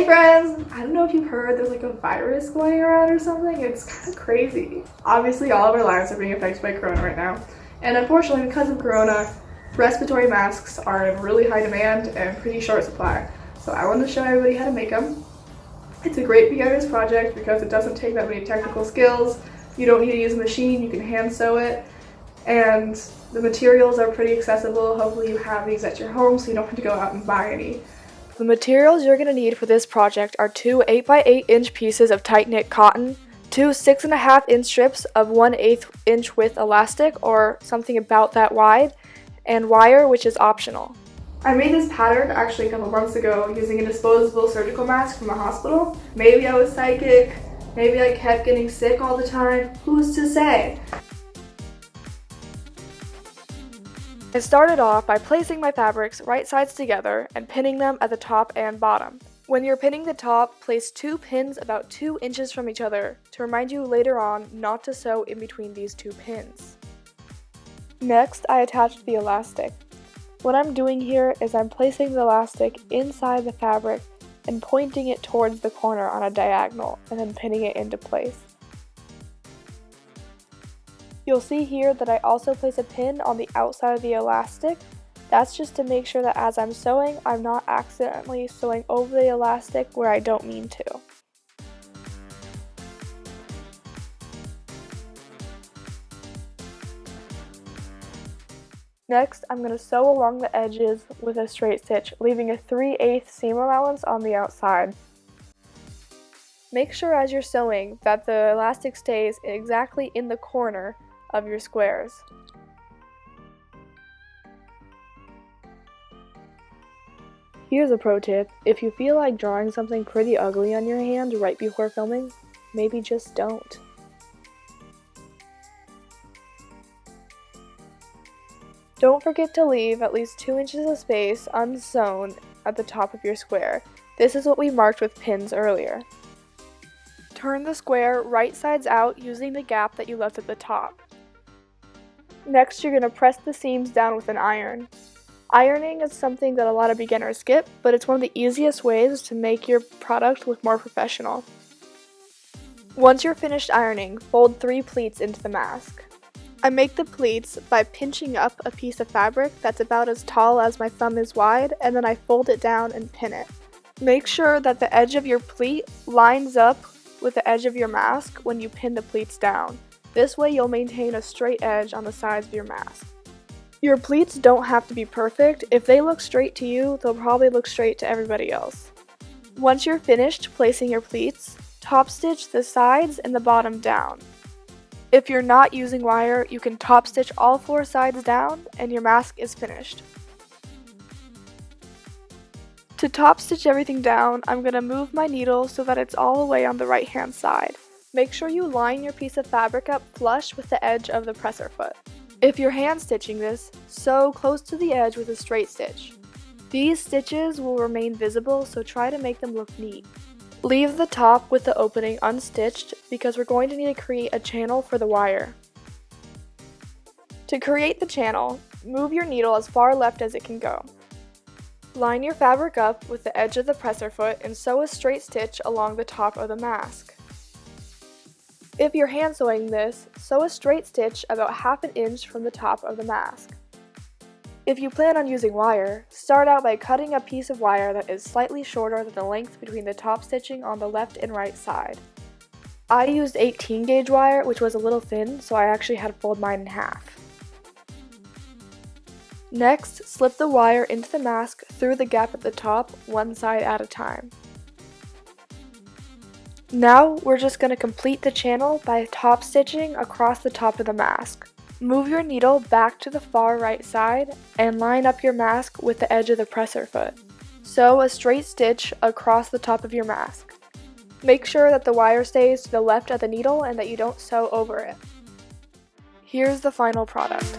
friends! I don't know if you've heard there's like a virus going around or something. It's kind of crazy. Obviously, all of our lives are being affected by corona right now. And unfortunately, because of corona, respiratory masks are in really high demand and pretty short supply. So I wanted to show everybody how to make them. It's a great beginner's project because it doesn't take that many technical skills. You don't need to use a machine, you can hand sew it. And the materials are pretty accessible. Hopefully you have these at your home so you don't have to go out and buy any. The materials you're going to need for this project are 2 8x8 inch pieces of tight knit cotton, 2 6.5 inch strips of 1/8 inch width elastic or something about that wide, and wire, which is optional. I made this pattern actually a couple months ago using a disposable surgical mask from the hospital. Maybe I was psychic, maybe I kept getting sick all the time, who's to say? I started off by placing my fabrics right sides together and pinning them at the top and bottom. When you're pinning the top, place 2 pins about 2 inches from each other to remind you later on not to sew in between these 2 pins. Next, I attached the elastic. What I'm doing here is I'm placing the elastic inside the fabric and pointing it towards the corner on a diagonal and then pinning it into place. You'll see here that I also place a pin on the outside of the elastic. That's just to make sure that as I'm sewing, I'm not accidentally sewing over the elastic where I don't mean to. Next, I'm going to sew along the edges with a straight stitch, leaving a 3/8 seam allowance on the outside. Make sure as you're sewing that the elastic stays exactly in the corner of your squares. Here's a pro tip: if you feel like drawing something pretty ugly on your hand right before filming, maybe just don't. Don't forget to leave at least 2 inches of space unsewn at the top of your square. This is what we marked with pins earlier. Turn the square right sides out using the gap that you left at the top. Next, you're going to press the seams down with an iron. Ironing is something that a lot of beginners skip, but it's one of the easiest ways to make your product look more professional. Once you're finished ironing, fold 3 pleats into the mask. I make the pleats by pinching up a piece of fabric that's about as tall as my thumb is wide, and then I fold it down and pin it. Make sure that the edge of your pleat lines up with the edge of your mask when you pin the pleats down. This way you'll maintain a straight edge on the sides of your mask. Your pleats don't have to be perfect. If they look straight to you, they'll probably look straight to everybody else. Once you're finished placing your pleats, top stitch the sides and the bottom down. If you're not using wire, you can top stitch all 4 sides down and your mask is finished. To top stitch everything down, I'm going to move my needle so that it's all the way on the right hand side. Make sure you line your piece of fabric up flush with the edge of the presser foot. If you're hand stitching this, sew close to the edge with a straight stitch. These stitches will remain visible, so try to make them look neat. Leave the top with the opening unstitched because we're going to need to create a channel for the wire. To create the channel, move your needle as far left as it can go. Line your fabric up with the edge of the presser foot and sew a straight stitch along the top of the mask. If you're hand sewing this, sew a straight stitch about 1/2 inch from the top of the mask. If you plan on using wire, start out by cutting a piece of wire that is slightly shorter than the length between the top stitching on the left and right side. I used 18 gauge wire, which was a little thin, so I actually had to fold mine in half. Next, slip the wire into the mask through the gap at the top, one side at a time. Now we're just going to complete the channel by top stitching across the top of the mask. Move your needle back to the far right side and line up your mask with the edge of the presser foot. Sew a straight stitch across the top of your mask. Make sure that the wire stays to the left of the needle and that you don't sew over it. Here's the final product.